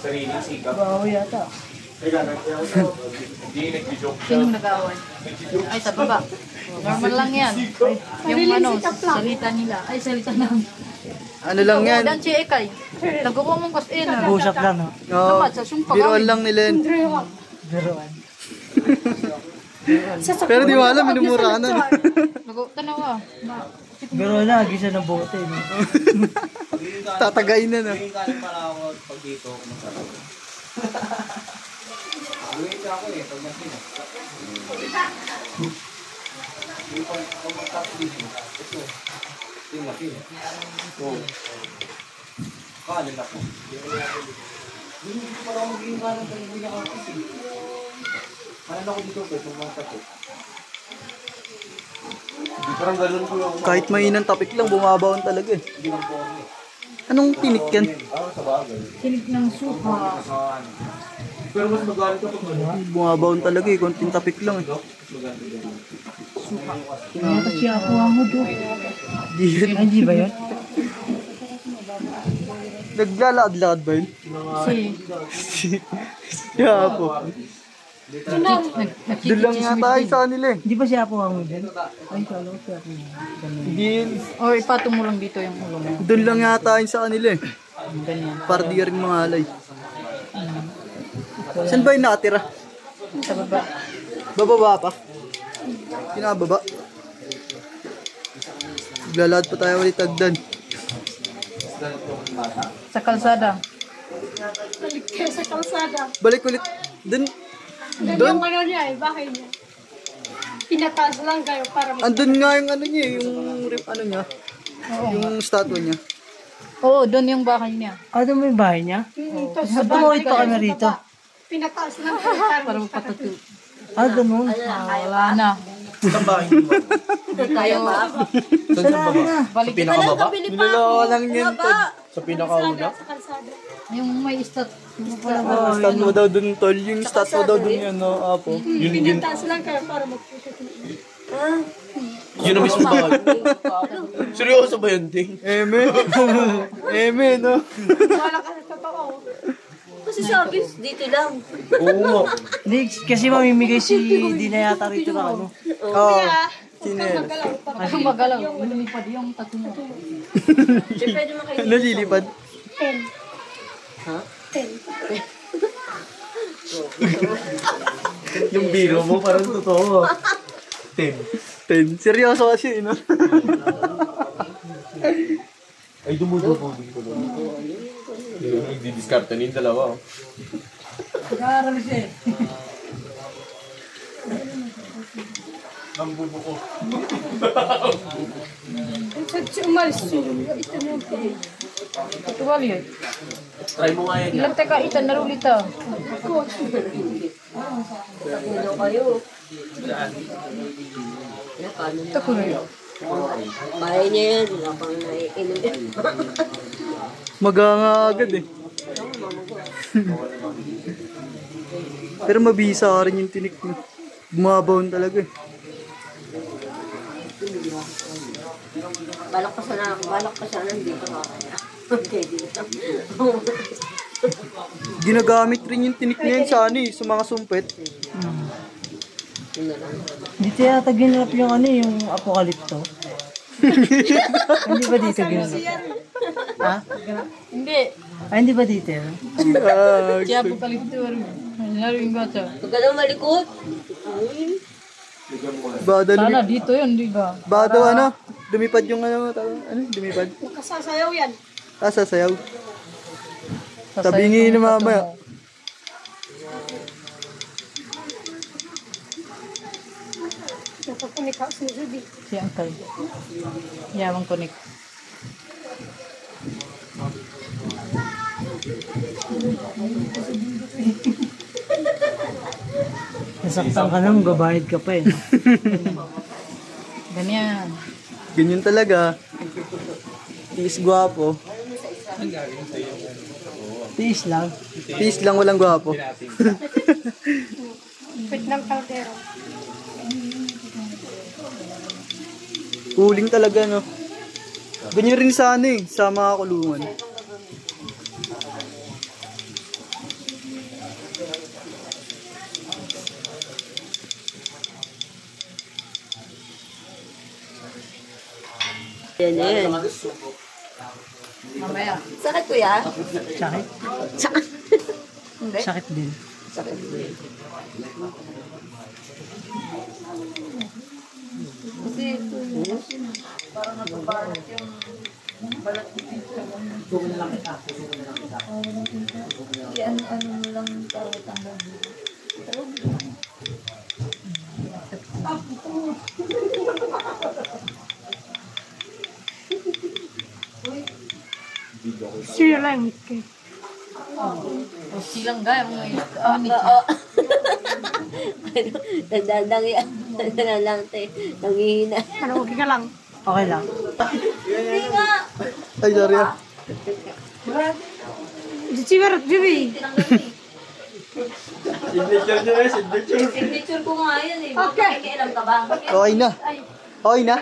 Sariling sikap. Baho yata. Hindi, nag-joke siya. Sino nag-away? Ay, sa baba. Normal lang yan. Yung ano, salita nila. Ay, salita namin. Ano lang yan? Dan si Ekay. Nagkukuha mong kas-in. Usap lang, no? Oo, Sa sumpa biruan lang nila yun. Biruan. Pero di mo alam, minumura ka na. Tanawa. Biruan na, gisa ng bote. No? Tatagayin na na. Kaling pala ako pag dito ako masarap. Luwit ako eh, pag masina. Pag magtapos dito, ito. Ito yung masina. Ito. Kanin ako. Hindi ko pala ako magiging kanan pag hindi ako kasi. Kanan ako dito pwede magtapos. Hindi parang ganun ko yung... Kahit mainang tapik lang, bumabaon talaga eh. Hindi lang po ako eh. Anong tinik yan? Sa bagay. Sinig ng suha. Pero mas magaling ka pag ano? Bumabaon talaga eh, konting tapik lang eh. Ito siya ako ang mudo. Di yun. Ay, di ba yun? Naglalakad-lakad ba yun? Siya po. Doon lang nga tayo sa kanila eh. Di ba siya ako ang mudo? Ay, kala ko siya ako. Hindi yun. Or ipatong mo lang dito yung ulo mo. Doon lang nga tayo sa kanila eh. Ganyan. Para di rin mga alay. Saan ba yung nakatira? Sa baba. Bababa pa? Pinababa. Naglalakad pa tayo ulit agdan. Sa kalsada. Balik kayo sa kalsada. Balik ulit. Doon. Doon Doon? yung ano niya eh, bahay niya. Pinataas lang kayo para Andun nga yung ano niya, yung ano niya. Yung statue niya. Oo, doon yung bahay niya. Ah, doon mo yung bahay niya? Tapos sa Tumawid pa kami rito. pinataas lang kayo para Patatu. Ah, ganun. Wala na. Saan ba yung baba? Tayo. Saan sa baba? Balik Sa pinakababa? Niloloko lang yan. Sa pinakauna? sa kalsada. yung may stat. Statue daw dun, tol. Yung statue daw dun yun, no? Apo. Pinataas lang kayo para mag-shoot. Yun ang mismo ba? Seryoso ba yun, Ding? Eme. Eme, no? Wala ka sa totoo. Kasi sabi, dito lang. Oo nga. Hindi, kasi mamimigay si Dina yata rito na ano. Oo. Sinel. Ang magalaw. Lumipad yung tattoo mo. Di pwede makainin. Nalilipad. 10. Ha? 10. Yung biro mo parang totoo. 10. 10. Seryoso kasi, no? Ay, dumudugo din ko doon. Nagdi-discard na yung dalawa. Nag-aaral siya eh. Ang bubuko. Sa umalis siya. Ito na yung Tuwal yun. Try mo nga yan. Ilang teka itan na rulita. Ano kayo? Ito ko rin. Bahay niya yan. Wala pang naiinom yan. Maganga agad eh. Pero mabisa ka rin yung tinik mo. Bumabaon talaga eh. Balak pa sana hindi pa makakaya. Okay, dito. Ginagamit rin yung tinik na yun sa ano eh, sa mga sumpet. Dito yata ginrap yung ano yung apokalipto. Hindi ba dito ginrap? Ha? Hindi. Ay, hindi ba dito yun? Kaya po kalito. Naring gata. Huwag ka lang malikot. Bada Sana dito yun, di ba? Bado ano? Lumipad yung ano, lumipad. kasasayaw yan. Ah, sasayaw. Sasayaw Tabingin yung na tattoo mamaya. mo. Napapunik ako sa Ruby. Si Uncle. Yawang kunik. Nasaktan ka na, magbabayad ka pa eh. Ganyan. Ganyan talaga. Tiis gwapo. Tiis lang. Tiis lang, walang gwapo. Pit ng kaldero. Huling talaga, no? Ganyan rin sa ano eh, sa mga kulungan. Yan na yan. Mamaya. Sakit kuya? Sakit? Sakit. Sakit din. Sakit. Kasi parang nababalot yung balat dito. Suko na lang kita. Suko na lang kita. Ano mo lang tawag ang Sino lang ito? O silang gaya mo ngayon. Oo. Nagdadang yan. Lang tayo. Nangihina. Ano, okay ka lang. Okay lang. Ay, sorry ah. Siguro, Jimmy. Signature ko nga yan eh. Okay. Kailan ka ba? Okay na. Okay na.